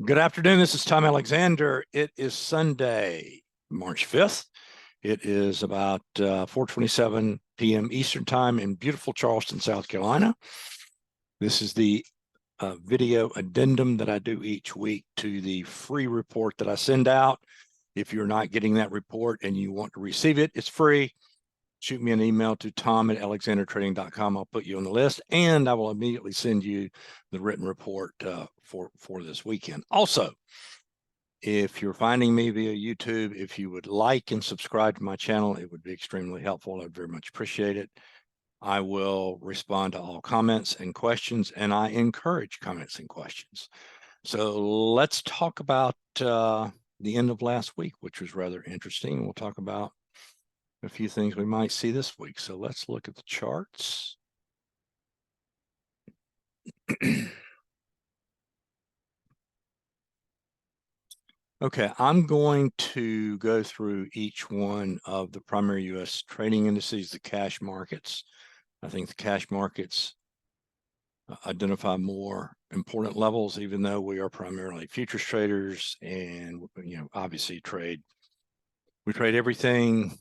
Good afternoon. This is Tom Alexander. It is Sunday, March 5th. It is about 4:27 p.m. Eastern Time in beautiful Charleston, South Carolina. This is the video addendum that I do each week to the free report that I send out. If you're not getting that report and you want to receive it, it's free. Shoot me an email to tom@alexandertrading.com. I'll put you on the list, and I will immediately send you the written report for this weekend. Also, if you're finding me via YouTube, if you would like and subscribe to my channel, it would be extremely helpful. I'd very much appreciate it. I will respond to all comments and questions, and I encourage comments and questions. So let's talk about the end of last week, which was rather interesting. We'll talk about a few things we might see this week. So let's look at the charts. Okay, I'm going to go through each one of the primary U.S. trading indices, the cash markets. I think the cash markets identify more important levels, even though we are primarily futures traders and, obviously we trade everything,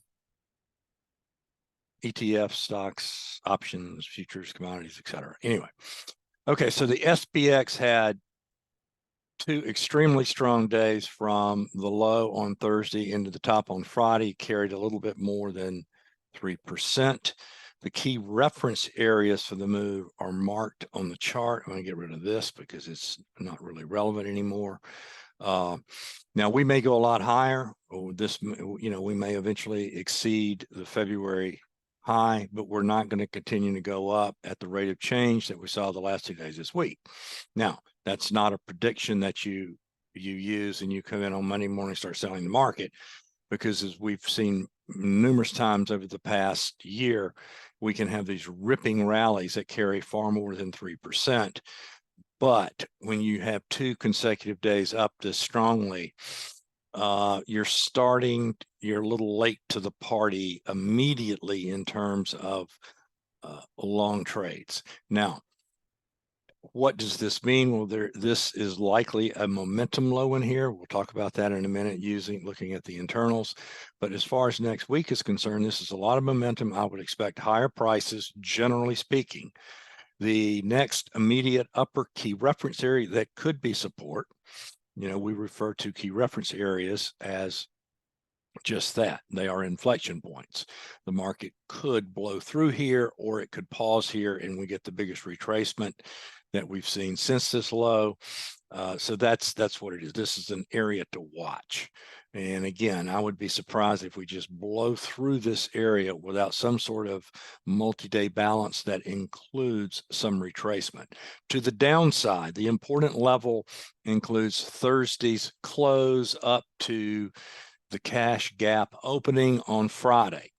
ETFs, stocks, options, futures, commodities, etc. Anyway, okay, so the SPX had two extremely strong days from the low on Thursday into the top on Friday, carried a little bit more than 3%. The key reference areas for the move are marked on the chart. I'm going to get rid of this because it's not really relevant anymore. Now we may go a lot higher, or we may eventually exceed the February high, but we're not going to continue to go up at the rate of change that we saw the last 2 days this week. Now, that's not a prediction that you use and you come in on Monday morning, start selling the market, because as we've seen numerous times over the past year, we can have these ripping rallies that carry far more than 3%. But when you have 2 consecutive days up this strongly, you're a little late to the party immediately in terms of long trades. Now, what does this mean? Well, this is likely a momentum low in here. We'll talk about that in a minute looking at the internals. But as far as next week is concerned, this is a lot of momentum. I would expect higher prices, generally speaking. The next immediate upper key reference area that could be support, we refer to key reference areas as just that. They are inflection points. The market could blow through here, or it could pause here, and we get the biggest retracement that we've seen since this low. So that's what it is. This is an area to watch. And again, I would be surprised if we just blow through this area without some sort of multi-day balance that includes some retracement. To the downside, the important level includes Thursday's close up to the cash gap opening on Friday.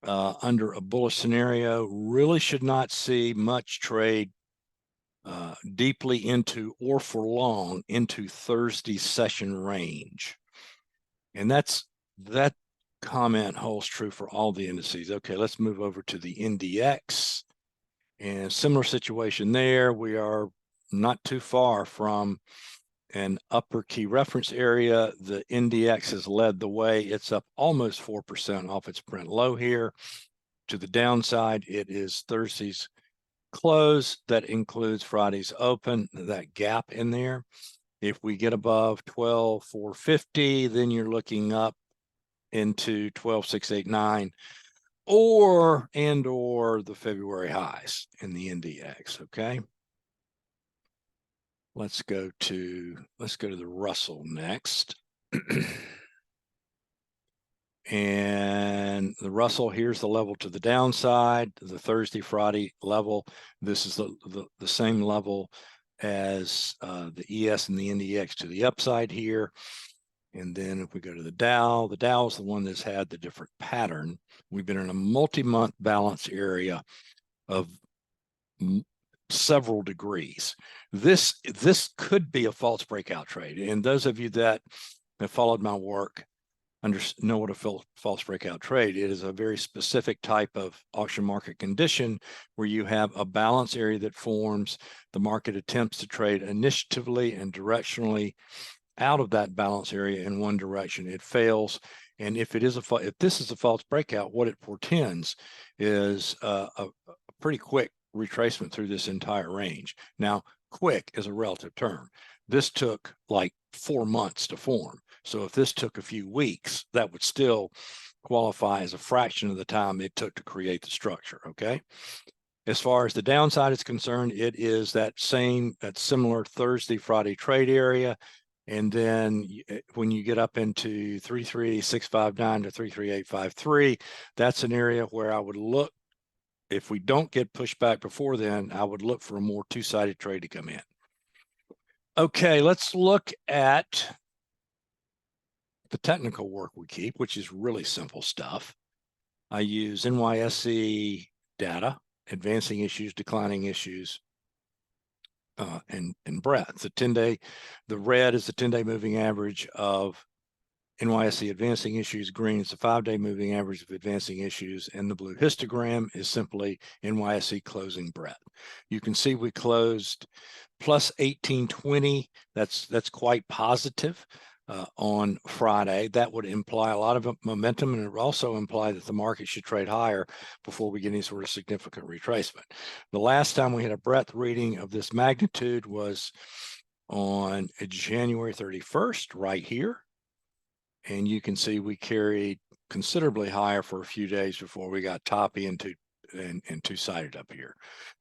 Under a bullish scenario, really should not see much trade deeply into or for long into Thursday's session range. And that comment holds true for all the indices. Okay, let's move over to the NDX. And similar situation there. We are not too far from an upper key reference area. The NDX has led the way. It's up almost 4% off its print low here. To the downside, it is Thursday's close. That includes Friday's open, that gap in there. If we get above 12,450, then you're looking up into 12,689 or the February highs in the NDX, okay? Let's go to the Russell next. And the Russell, here's the level to the downside, the Thursday, Friday level. This is the same level as the ES and the NDX to the upside here. And then if we go to the Dow is the one that's had the different pattern. We've been in a multi-month balance area of several degrees. This could be a false breakout trade. And those of you that have followed my work know what a false breakout trade. It is a very specific type of auction market condition where you have a balance area that forms. The market attempts to trade initiatively and directionally out of that balance area in one direction. It fails. And if this is a false breakout, what it portends is a pretty quick retracement through this entire range. Now, quick is a relative term. This took like 4 months to form. So if this took a few weeks, that would still qualify as a fraction of the time it took to create the structure, okay? As far as the downside is concerned, it is that similar Thursday, Friday trade area. And then when you get up into 33659 to 33853, that's an area where I would look, if we don't get pushed back before then, I would look for a more two-sided trade to come in. Okay, let's look at the technical work we keep, which is really simple stuff. I use NYSE data, advancing issues, declining issues, and breadth. The red is the 10-day moving average of NYSE advancing issues. Green is the 5-day moving average of advancing issues, and the blue histogram is simply NYSE closing breadth. You can see we closed plus 1820. That's quite positive on Friday. That would imply a lot of momentum, and it would also imply that the market should trade higher before we get any sort of significant retracement. The last time we had a breadth reading of this magnitude was on January 31st, right here. And you can see we carried considerably higher for a few days before we got toppy and two-sided up here.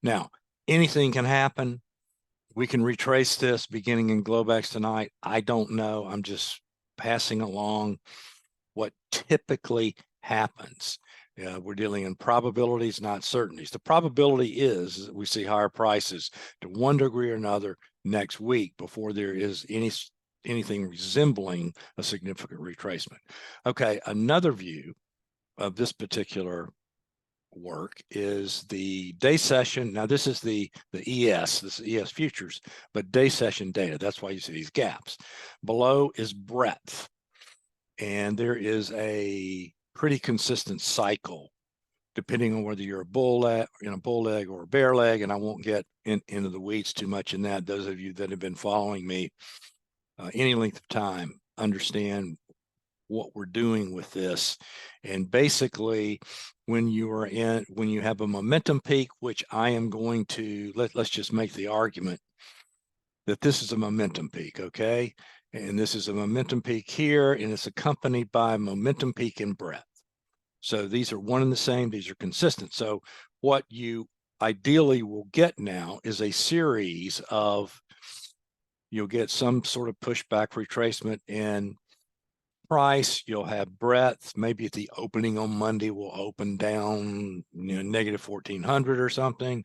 Now, anything can happen. We can retrace this beginning in Globex tonight. I don't know. I'm just passing along what typically happens. We're dealing in probabilities, not certainties. The probability is that we see higher prices to one degree or another next week before there is anything resembling a significant retracement. Okay, another view of this particular work is the day session. Now this is the ES, this is ES futures, but day session data. That's why you see these gaps. Below is breadth, and there is a pretty consistent cycle depending on whether you're a bull leg or a bear leg, and I won't get into the weeds too much in that. Those of you that have been following me any length of time understand what we're doing with this. And basically, when you have a momentum peak, which I am going to let's just make the argument that this is a momentum peak, okay? And this is a momentum peak here, and it's accompanied by a momentum peak in breadth. So these are one and the same, these are consistent. So what you ideally will get now is a series of, you'll get some sort of pushback retracement in price. You'll have breadth. Maybe at the opening on Monday will open down, negative 1400 or something.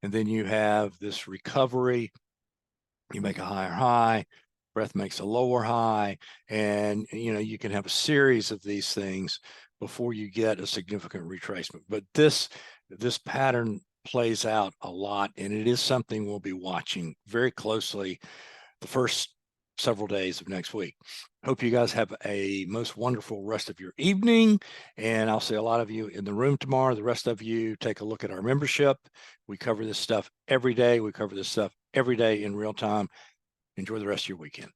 And then you have this recovery. You make a higher high, breadth makes a lower high. And, you can have a series of these things before you get a significant retracement. But this pattern plays out a lot, and it is something we'll be watching very closely the first several days of next week. Hope you guys have a most wonderful rest of your evening, and I'll see a lot of you in the room tomorrow. The rest of you, take a look at our membership. We cover this stuff every day. We cover this stuff every day in real time. Enjoy the rest of your weekend.